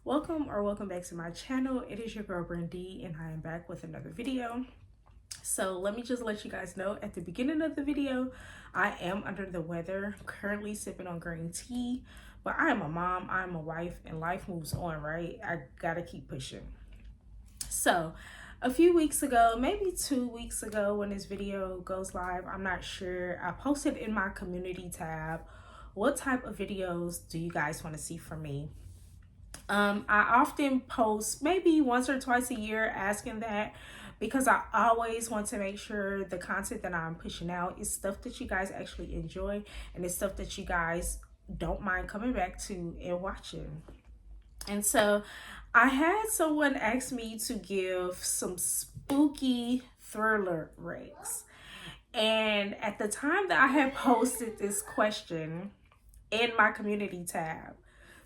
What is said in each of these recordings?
Welcome back to my channel. It is your girl Brandy and I am back with another video. So let me just let you guys know at the beginning of the video, I am under the weather, currently sipping on green tea, but I am a mom, I'm a wife, and life moves on, right? I gotta keep pushing. So a few weeks ago, maybe 2 weeks ago when this video goes live, I'm not sure, I posted in my community tab, what type of videos do you guys want to see from me? I often post maybe once or twice a year asking that because I always want to make sure the content that I'm pushing out is stuff that you guys actually enjoy and it's stuff that you guys don't mind coming back to and watching. And so I had someone ask me to give some spooky thriller recs. And at the time that I had posted this question in my community tab,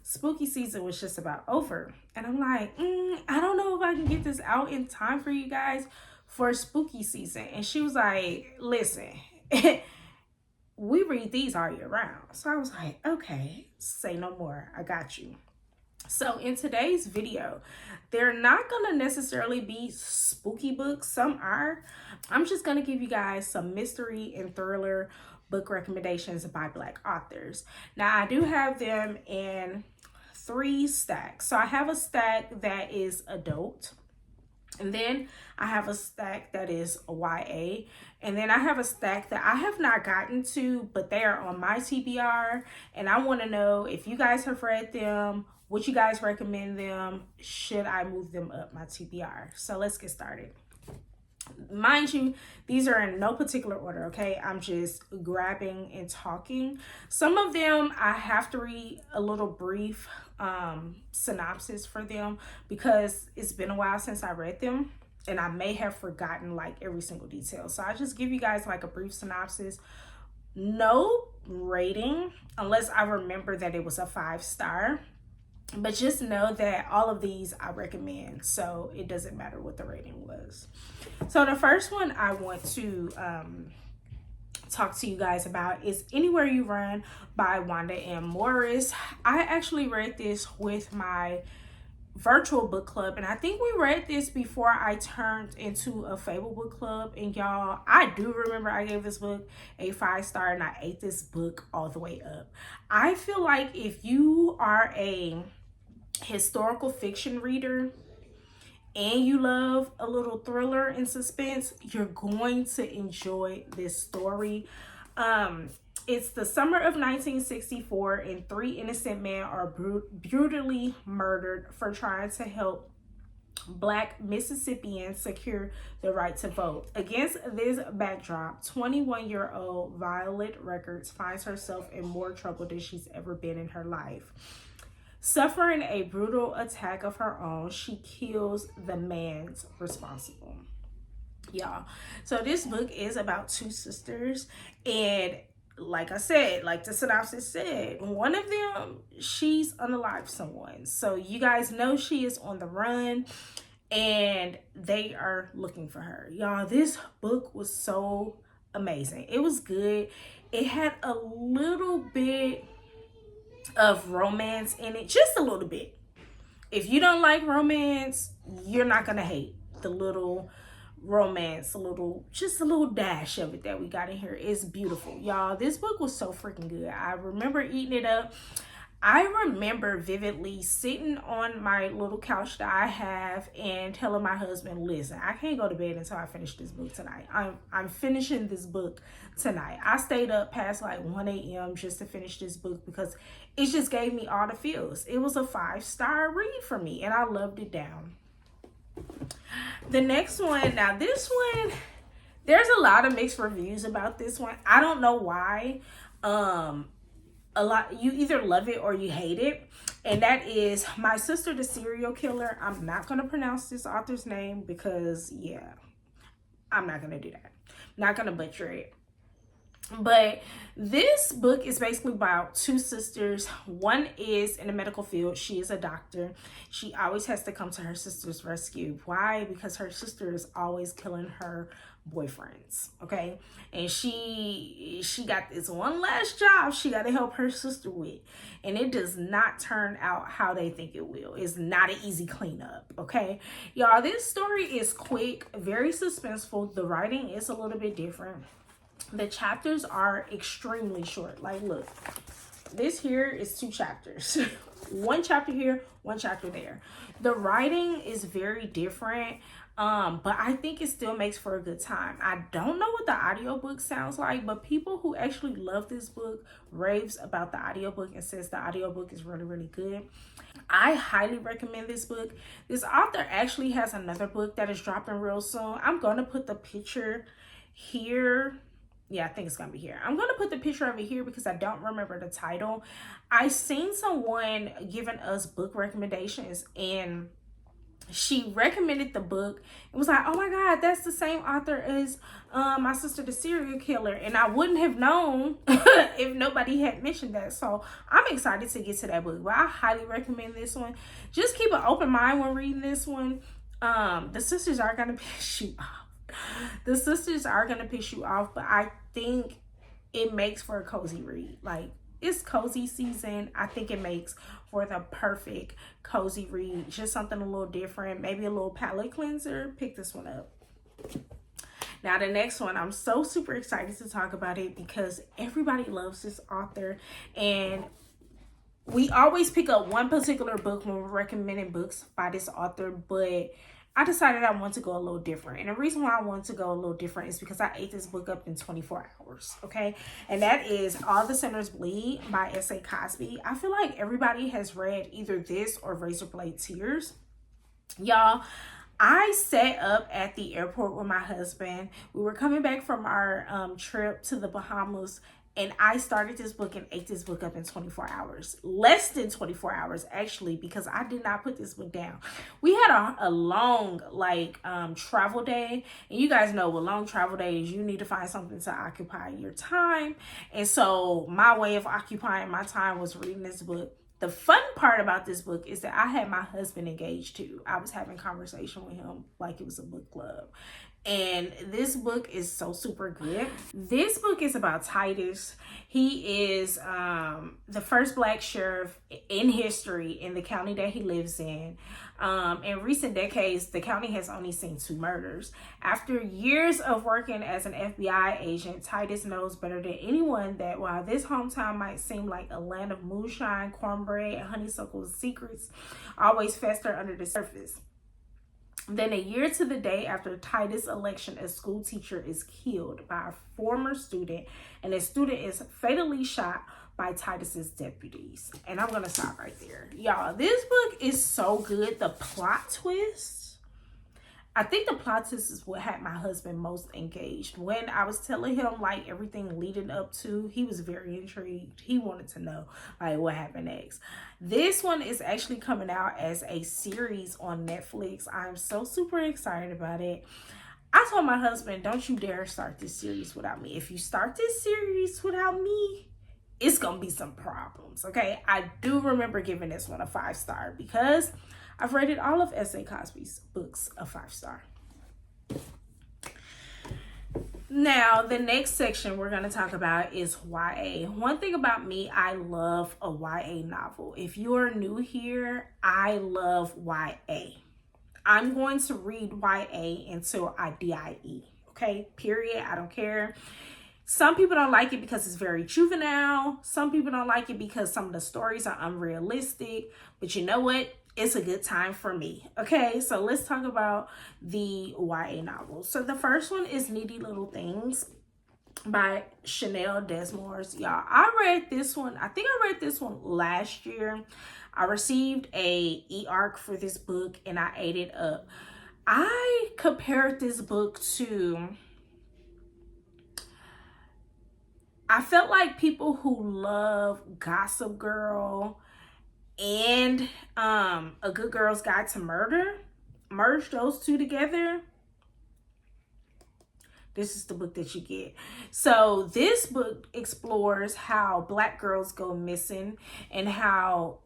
spooky season was just about over. And I'm like, I don't know if I can get this out in time for you guys for spooky season. And she was like, listen, we read these all year round. So I was like, okay, say no more. I got you. So in today's video, they're not going to necessarily be spooky books. Some are. I'm just going to give you guys some mystery and thriller book recommendations by Black authors. Now, I do have them in 3 stacks. So I have a stack that is adult. And then I have a stack that is YA. And then I have a stack that I have not gotten to, but they are on my TBR. And I want to know if you guys have read them, would you guys recommend them? Should I move them up my TBR? So let's get started. Mind you, these are in no particular order, okay? I'm just grabbing and talking. Some of them I have to read a little brief synopsis for them because it's been a while since I read them and I may have forgotten like every single detail. So I just give you guys like a brief synopsis. No rating unless I remember that it was a 5-star. But just know that all of these I recommend, so it doesn't matter what the rating was. So the first one I want to talk to you guys about is Anywhere You Run by Wanda M. Morris. I actually read this with my virtual book club, and I think we read this before I turned into a Fable book club. And y'all, I do remember I gave this book a 5-star and I ate this book all the way up. I feel like if you are a historical fiction reader and you love a little thriller and suspense, you're going to enjoy this story. It's the summer of 1964 and 3 innocent men are brutally murdered for trying to help Black Mississippians secure the right to vote. Against this backdrop, 21-year-old Violet Records finds herself in more trouble than she's ever been in her life. Suffering a brutal attack of her own, she kills the man responsible. Y'all, so this book is about 2 sisters, and like I said, like the synopsis said, one of them, she's unalived someone. So you guys know she is on the run and they are looking for her. Y'all, this book was so amazing. It was good. It had a little bit of romance in it, just a little bit. If you don't like romance, you're not gonna hate the little romance, just a little dash of it that we got in here. Is beautiful, y'all. This book was so freaking good. I remember eating it up. I remember vividly sitting on my little couch that I have and telling my husband, listen, I can't go to bed until I finish this book tonight. I'm finishing this book tonight. I stayed up past like 1 a.m. just to finish this book because it just gave me all the feels. It was a 5-star read for me and I loved it down. The next one, now this one, there's a lot of mixed reviews about this one. I don't know why. A lot, you either love it or you hate it, and that is My Sister the Serial Killer. I'm not going to pronounce this author's name because, yeah, I'm not going to do that. Not going to butcher it. But this book is basically about two sisters. One is in the medical field. She is a doctor. She always has to come to her sister's rescue. Why? Because her sister is always killing her boyfriends. Okay. And she got this one last job she got to help her sister with. And it does not turn out how they think it will. It's not an easy cleanup. Okay. Y'all, this story is quick, very suspenseful. The writing is a little bit different. The chapters are extremely short. Like, look, this here is 2 chapters. One chapter here, one chapter there. The writing is very different, but I think it still makes for a good time. I don't know what the audiobook sounds like, but people who actually love this book raves about the audiobook and says the audiobook is really, really good. I highly recommend this book. This author actually has another book that is dropping real soon. I'm going to put the picture here. Yeah, I think it's gonna be here. I'm gonna put the picture over here because I don't remember the title. I seen someone giving us book recommendations, and she recommended the book. It was like, oh my god, that's the same author as My Sister the Serial Killer, and I wouldn't have known if nobody had mentioned that. So I'm excited to get to that book, but I highly recommend this one. Just keep an open mind when reading this one. The sisters are gonna piss you off. The sisters are gonna piss you off, but I think it makes for a cozy read. Like, it's cozy season. I think it makes for the perfect cozy read. Just something a little different, maybe a little palate cleanser. Pick this one up. Now the next one, I'm so super excited to talk about it because everybody loves this author, and we always pick up one particular book when we're recommending books by this author, but I decided I want to go a little different. And the reason why I want to go a little different is because I ate this book up in 24 hours, okay? And that is All the Sinners Bleed by S.A. Cosby. I feel like everybody has read either this or Razorblade Tears. Y'all, I sat up at the airport with my husband. We were coming back from our trip to the Bahamas, and I started this book and ate this book up in 24 hours. Less than 24 hours, actually, because I did not put this book down. We had a long, travel day. And you guys know with long travel days, you need to find something to occupy your time. And so my way of occupying my time was reading this book. The fun part about this book is that I had my husband engaged too. I was having conversation with him like it was a book club. And this book is so super good. This book is about Titus. He is the first Black sheriff in history in the county that he lives in. In recent decades, the county has only seen 2 murders. After years of working as an FBI agent, Titus knows better than anyone that while this hometown might seem like a land of moonshine, cornbread, and honeysuckle secrets always fester under the surface. Then a year to the day after Titus' election, a school teacher is killed by a former student, and a student is fatally shot by Titus's deputies. And I'm going to stop right there. Y'all, this book is so good. The plot twist, I think the plot twist is what had my husband most engaged. When I was telling him like everything leading up to, he was very intrigued. He wanted to know like what happened next. This one is actually coming out as a series on Netflix. I'm so super excited about it. I told my husband, don't you dare start this series without me. If you start this series without me, it's gonna be some problems, okay? I do remember giving this one a 5-star because I've rated all of S.A. Cosby's books a 5-star. Now, the next section we're going to talk about is YA. One thing about me, I love a YA novel. If you are new here, I love YA. I'm going to read YA until I die, okay? Period. I don't care. Some people don't like it because it's very juvenile. Some people don't like it because some of the stories are unrealistic. But you know what? It's a good time for me. Okay, so let's talk about the YA novels. So the first one is Needy Little Things by Chanel Desmours. Y'all, I read this one. I think I read this one last year. I received a e-arc for this book and I ate it up. I compared this book to... I felt like people who love Gossip Girl and A Good Girl's Guide to Murder, merge those two together. this is the book that you get. So this book explores how Black girls go missing and how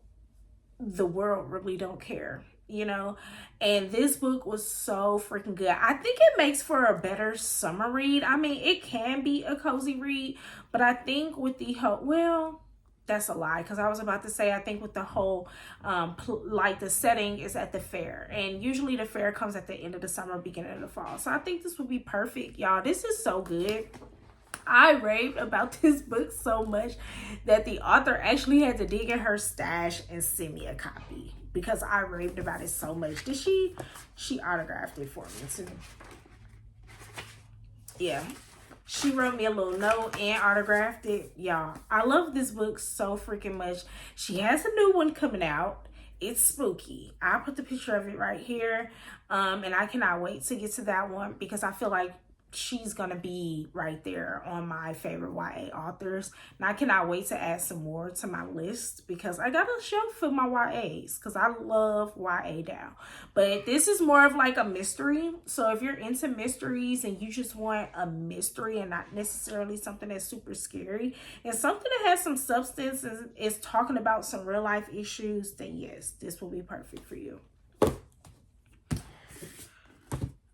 the world really don't care, you know. And this book was so freaking good. I think it makes for a better summer read. I mean, it can be a cozy read, but I think with the whole, well, that's a lie, because I was about to say, I think with the whole like the setting is at the fair, and usually the fair comes at the end of the summer, beginning of the fall. So I think this would be perfect. Y'all, this is so good. I raved about this book so much that the author actually had to dig in her stash and send me a copy, because I raved about it so much. Did she autographed it for me too. Yeah, she wrote me a little note and autographed it. Y'all, I love this book so freaking much. She has a new one coming out. It's spooky. I'll put the picture of it right here. And I cannot wait to get to that one, because I feel like she's gonna be right there on my favorite YA authors, and I cannot wait to add some more to my list, because I got a shelf for my YAs, because I love YA now. But this is more of like a mystery, so if you're into mysteries and you just want a mystery and not necessarily something that's super scary, and something that has some substance and is talking about some real life issues, then yes, this will be perfect for you.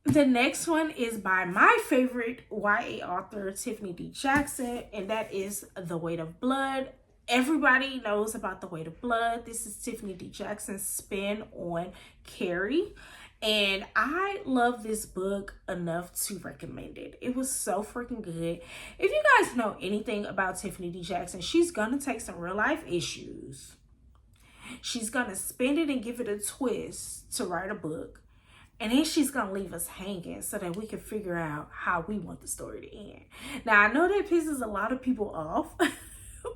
The next one is by my favorite YA author, Tiffany D. Jackson, and that is The Weight of Blood. Everybody knows about The Weight of Blood. This is Tiffany D. Jackson's spin on Carrie, and I love this book enough to recommend it. It was so freaking good. If you guys know anything about Tiffany D. Jackson, she's gonna take some real life issues. She's gonna spin it and give it a twist to write a book. And then she's going to leave us hanging so that we can figure out how we want the story to end. Now, I know that pisses a lot of people off,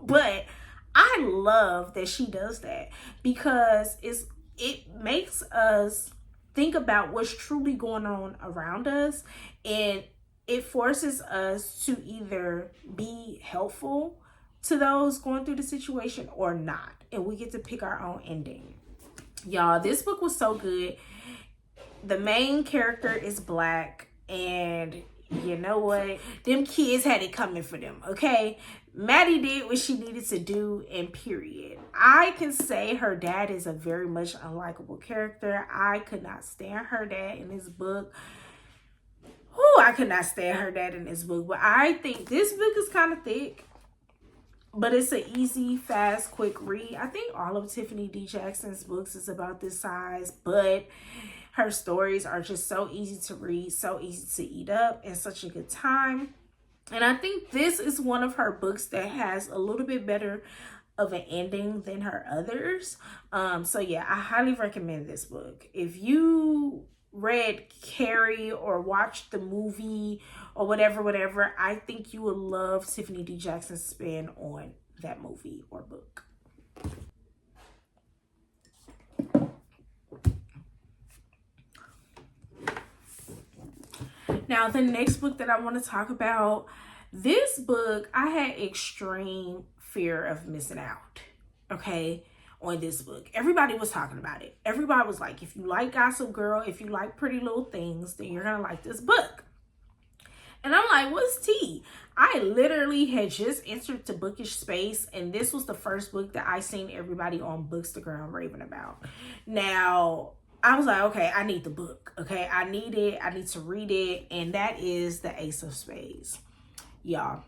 but I love that she does that, because it makes us think about what's truly going on around us, and it forces us to either be helpful to those going through the situation or not. And we get to pick our own ending. Y'all, this book was so good. The main character is Black, and you know what? Them kids had it coming for them, okay? Maddie did what she needed to do, and period. I can say her dad is a very much unlikable character. I could not stand her dad in this book. I could not stand her dad in this book. But I think this book is kind of thick, but it's an easy, fast, quick read. I think all of Tiffany D. Jackson's books is about this size, but her stories are just so easy to read, so easy to eat up, and such a good time. And I think this is one of her books that has a little bit better of an ending than her others. So yeah, I highly recommend this book. If you read Carrie or watched the movie or whatever, I think you will love Tiffany D. Jackson's spin on that movie or book. Now, the next book that I want to talk about, this book, I had extreme fear of missing out, okay, on this book. Everybody was talking about it. Everybody was like, if you like Gossip Girl, if you like Pretty Little Things, then you're going to like this book. And I'm like, what's tea? I literally had just entered to bookish space, and this was the first book that I seen everybody on Bookstagram raving about. Now, I was like, okay, I need the book. Okay, I need it. I need to read it. And that is The Ace of Spades. Y'all,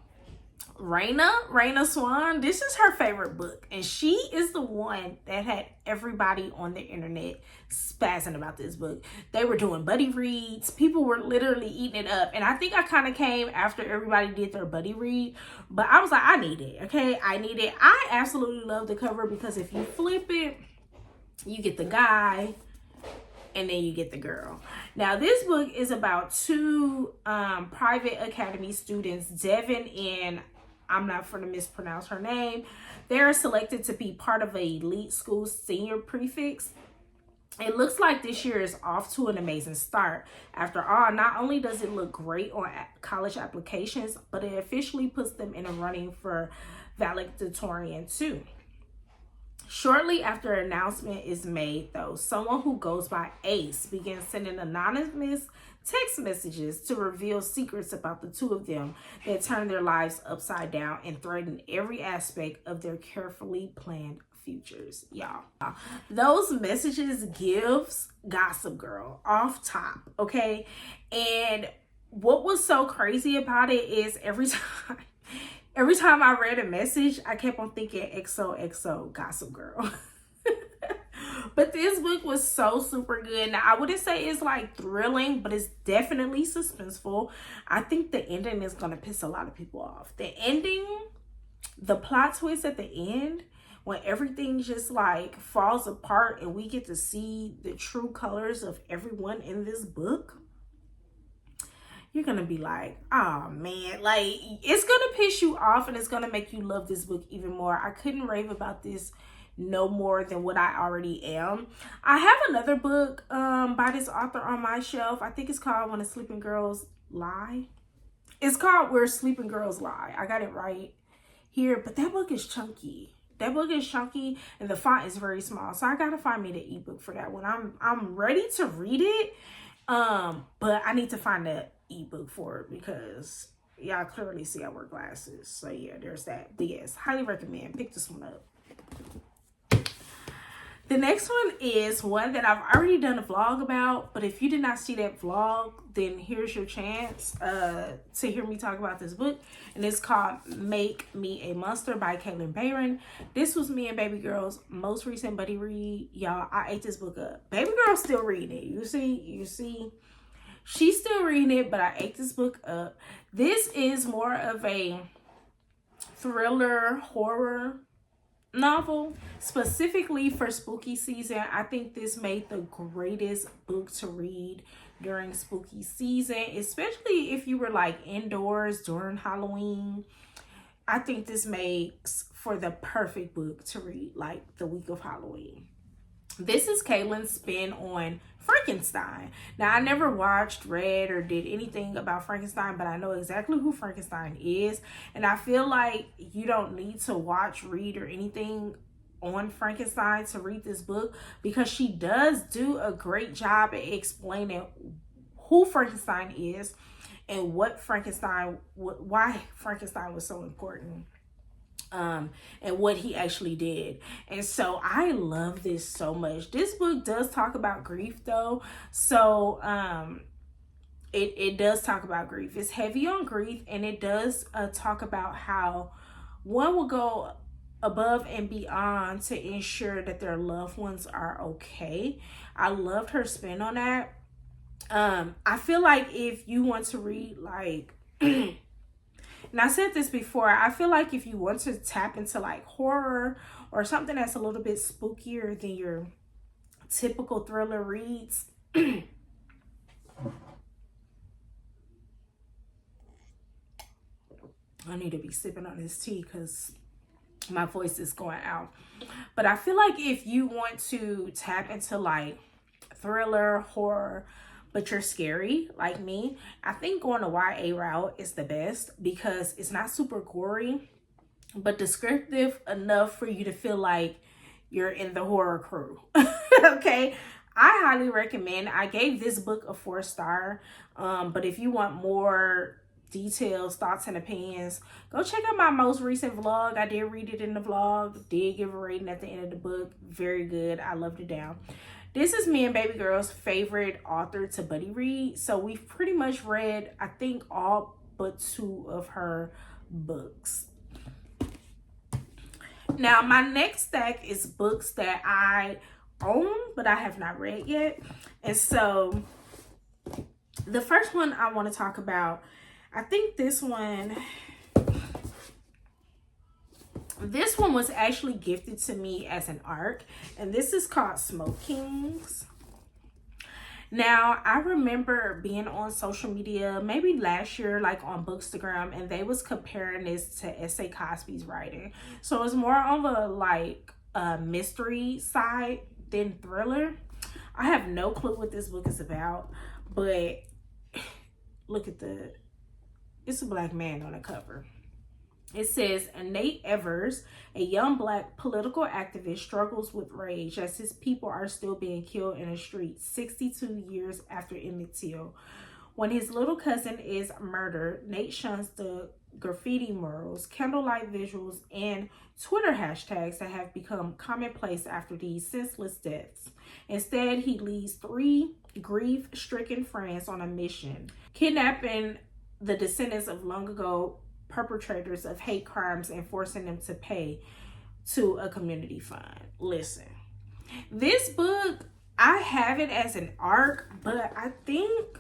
Raina Swan, this is her favorite book. And she is the one that had everybody on the internet spazzing about this book. They were doing buddy reads. People were literally eating it up. And I think I kind of came after everybody did their buddy read. But I was like, I need it. Okay, I need it. I absolutely love the cover, because if you flip it, you get the guy, and then you get the girl. Now, this book is about two private academy students, Devin and, I'm not going to mispronounce her name. They're selected to be part of an elite school senior prefix. It looks like this year is off to an amazing start. After all, not only does it look great on college applications, but it officially puts them in a running for valedictorian too. Shortly after an announcement is made, though, someone who goes by Ace begins sending anonymous text messages to reveal secrets about the two of them that turn their lives upside down and threaten every aspect of their carefully planned futures. Y'all, those messages gives Gossip Girl off top, okay? And what was so crazy about it is every time I read a message, I kept on thinking XOXO Gossip Girl. But this book was so super good. Now, I wouldn't say it's like thrilling, but it's definitely suspenseful. I think the ending is going to piss a lot of people off. The ending, the plot twist at the end, when everything just like falls apart and we get to see the true colors of everyone in this book, you're going to be like, oh man, like it's going to piss you off and it's going to make you love this book even more. I couldn't rave about this no more than what I already am. I have another book by this author on my shelf. I think it's called When the Sleeping Girls Lie. It's called Where Sleeping Girls Lie. I got it right here, but that book is chunky. That book is chunky and the font is very small. So I gotta find me the ebook for that one. I'm ready to read it. But I need to find the ebook for it because y'all clearly see I wear glasses. So yeah, there's that. But yes, highly recommend. Pick this one up. The next one is one that I've already done a vlog about, but if you did not see that vlog, then here's your chance to hear me talk about this book. And it's called Make Me a Monster by Caitlin Bayron. This was me and Baby Girl's most recent buddy read. Y'all, I ate this book up. Baby Girl's still reading it. You see, she's still reading it, but I ate this book up. This is more of a thriller horror novel specifically for spooky season. I think this made the greatest book to read during spooky season, especially if you were like indoors during Halloween. I think this makes for the perfect book to read like the week of Halloween. This is Caitlin's spin on Frankenstein. Now, I never watched, read, or did anything about Frankenstein, but I know exactly who Frankenstein is. And I feel like you don't need to watch, read, or anything on Frankenstein to read this book because she does do a great job at explaining who Frankenstein is and why Frankenstein was so important. And what he actually did. And so I love this so much. This book does talk about grief though. So it does talk about grief. It's heavy on grief, and it does talk about how one will go above and beyond to ensure that their loved ones are okay. I loved her spin on that. I feel like if you want to read like and I said this before, I feel like if you want to tap into like horror or something that's a little bit spookier than your typical thriller reads, I need to be sipping on this tea because my voice is going out. But I feel like if you want to tap into like thriller, horror, but you're scary like me, I think going the YA route is the best because it's not super gory, but descriptive enough for you to feel like you're in the horror crew. Okay, I highly recommend. I gave this book a 4-star, but if you want more details, thoughts, and opinions, go check out my most recent vlog. I did read it in the vlog, did give a rating at the end of the book. Very good. I loved it down. This is me and Baby Girl's favorite author to buddy read. So we've pretty much read, I think, all but 2 of her books. Now, my next stack is books that I own, but I have not read yet. And so the first one I want to talk about, I think this one was actually gifted to me as an ARC, and this is called Smoke Kings. Now, I remember being on social media maybe last year, like on Bookstagram, and they was comparing this to S.A. Cosby's writing. So it's more on the like mystery side than thriller. I have no clue what this book is about, but look at it's a black man on the cover. It says, Nate Evers, a young black political activist, struggles with rage as his people are still being killed in the streets 62 years after Emmett Till. When his little cousin is murdered, Nate shuns the graffiti murals, candlelight visuals, and Twitter hashtags that have become commonplace after these senseless deaths. Instead, he leads 3 grief-stricken friends on a mission, kidnapping the descendants of long ago perpetrators of hate crimes and forcing them to pay to a community fund. Listen, this book, I have it as an ARC, but I think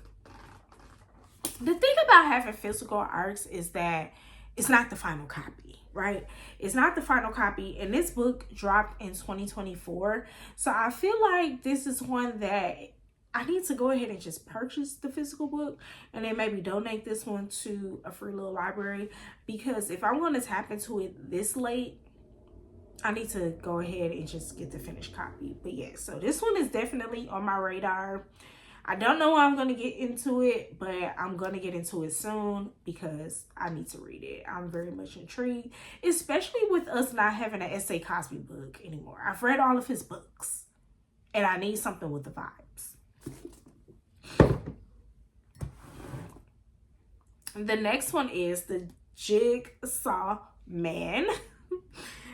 the thing about having physical ARCs is that it's not the final copy, right? It's not the final copy, and this book dropped in 2024. So I feel like this is one that I need to go ahead and just purchase the physical book and then maybe donate this one to a free little library, because if I'm going to tap into it this late, I need to go ahead and just get the finished copy. But yeah, so this one is definitely on my radar. I don't know when I'm going to get into it, but I'm going to get into it soon because I need to read it. I'm very much intrigued, especially with us not having an S.A. Cosby book anymore. I've read all of his books and I need something with the vibes. The next one is The Jigsaw Man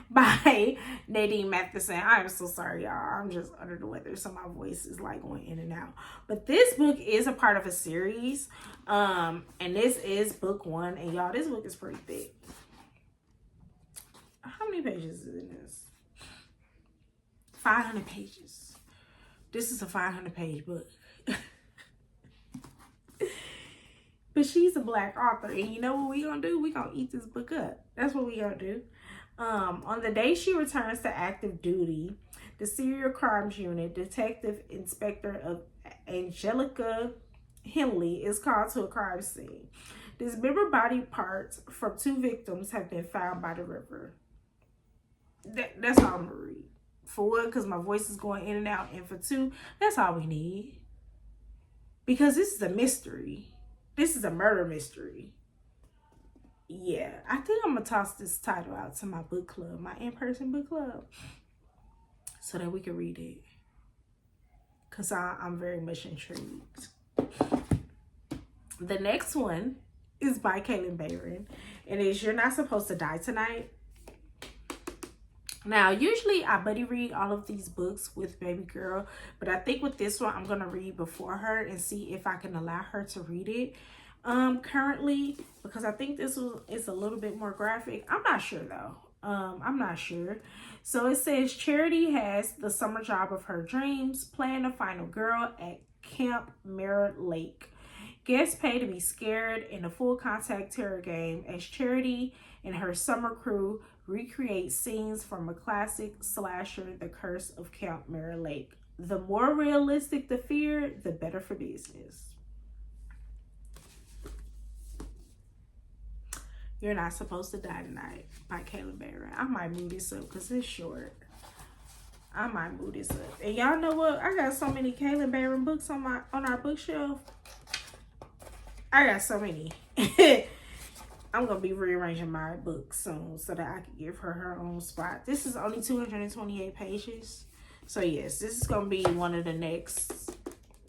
by Nadine Matheson. I am so sorry, y'all. I'm just under the weather, so my voice is like going in and out. But this book is a part of a series, and this is book 1. And y'all, this book is pretty thick. How many pages is in this? 500 pages. This is a 500-page book. But she's a Black author, and you know what we gonna do? We gonna eat this book up. That's what we gonna do. On the day she returns to active duty, the Serial Crimes Unit Detective Inspector of Angelica Henley is called to a crime scene. Dismembered body parts from 2 victims have been found by the river. That's all I'm gonna read. For 1, because my voice is going in and out, and for 2, that's all we need. Because this is a mystery. This is a murder mystery. Yeah, I think I'm going to toss this title out to my book club, my in-person book club, so that we can read it. Because I'm very much intrigued. The next one is by Kaylin Barron, and it's You're Not Supposed to Die Tonight. Now, usually I buddy read all of these books with baby girl, but I think with this one, I'm going to read before her and see if I can allow her to read it currently, because I think this one is a little bit more graphic. I'm not sure though. I'm not sure. So it says, Charity has the summer job of her dreams, playing the final girl at Camp Mirror Lake. Guests pay to be scared in a full contact terror game as Charity and her summer crew recreate scenes from a classic slasher, The Curse of Camp Mirror Lake. The more realistic the fear, the better for business. You're Not Supposed to Die Tonight by Kaylin Barron. I might move this up because it's short. I might move this up. And y'all know what? I got so many Kaylin Barron books on our bookshelf. I got so many. I'm going to be rearranging my books soon so that I can give her her own spot. This is only 228 pages. So yes, this is going to be one of the next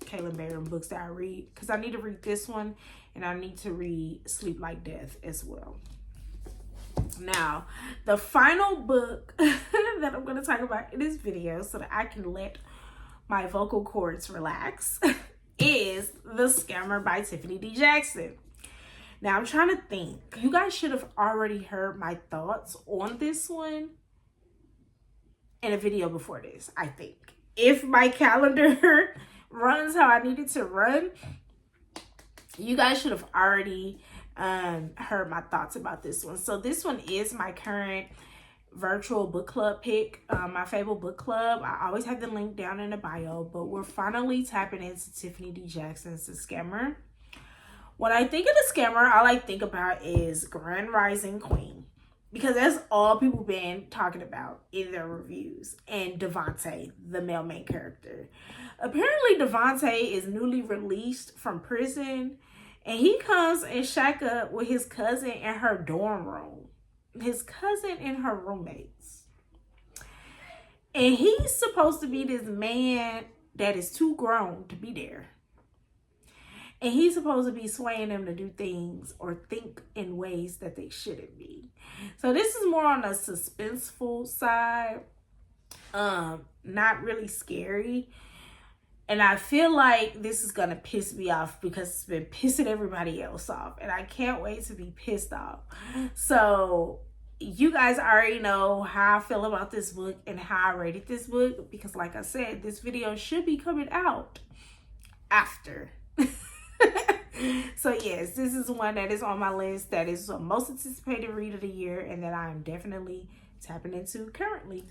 Kaylin Barron books that I read, because I need to read this one and I need to read Sleep Like Death as well. Now, the final book that I'm going to talk about in this video so that I can let my vocal cords relax is The Scammer by Tiffany D. Jackson. Now, I'm trying to think. You guys should have already heard my thoughts on this one in a video before this, I think. If my calendar runs how I need it to run, you guys should have already heard my thoughts about this one. So this one is my current virtual book club pick, my Fable book club. I always have the link down in the bio, but we're finally tapping into Tiffany D. Jackson's The Scammer. When I think of The Scammer, all I think about is Grand Rising Queen, because that's all people been talking about in their reviews. And Devontae, the male main character. Apparently, Devontae is newly released from prison, and he comes and shack up with his cousin in her dorm room. His cousin and her roommates. And he's supposed to be this man that is too grown to be there. And he's supposed to be swaying them to do things or think in ways that they shouldn't be. So this is more on a suspenseful side. Not really scary. And I feel like this is gonna piss me off because it's been pissing everybody else off. And I can't wait to be pissed off. So you guys already know how I feel about this book and how I rated this book. Because like I said, this video should be coming out after. So yes, this is one that is on my list. That is the most anticipated read of the year. And that I am definitely tapping into currently.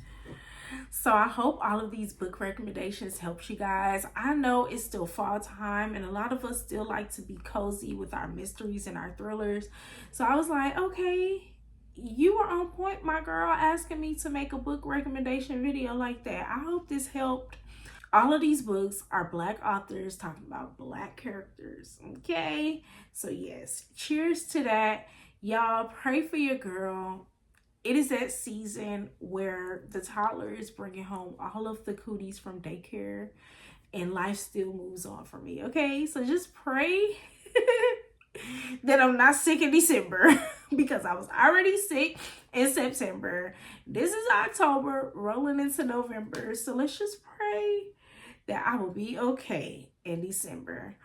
So I hope all of these book recommendations helped you guys. I know it's still fall time and a lot of us still like to be cozy with our mysteries and our thrillers. So I was like, okay, you were on point, my girl, asking me to make a book recommendation video like that. I hope this helped. All of these books are Black authors talking about Black characters, okay? So yes, cheers to that. Y'all pray for your girl. It is that season where the toddler is bringing home all of the cooties from daycare and life still moves on for me, okay? So just pray that I'm not sick in December because I was already sick in September. This is October, rolling into November. So let's just pray that I will be okay in December.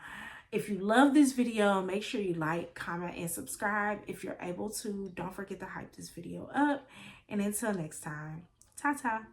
If you love this video, make sure you like, comment, and subscribe. If you're able to, don't forget to hype this video up. And until next time, ta-ta.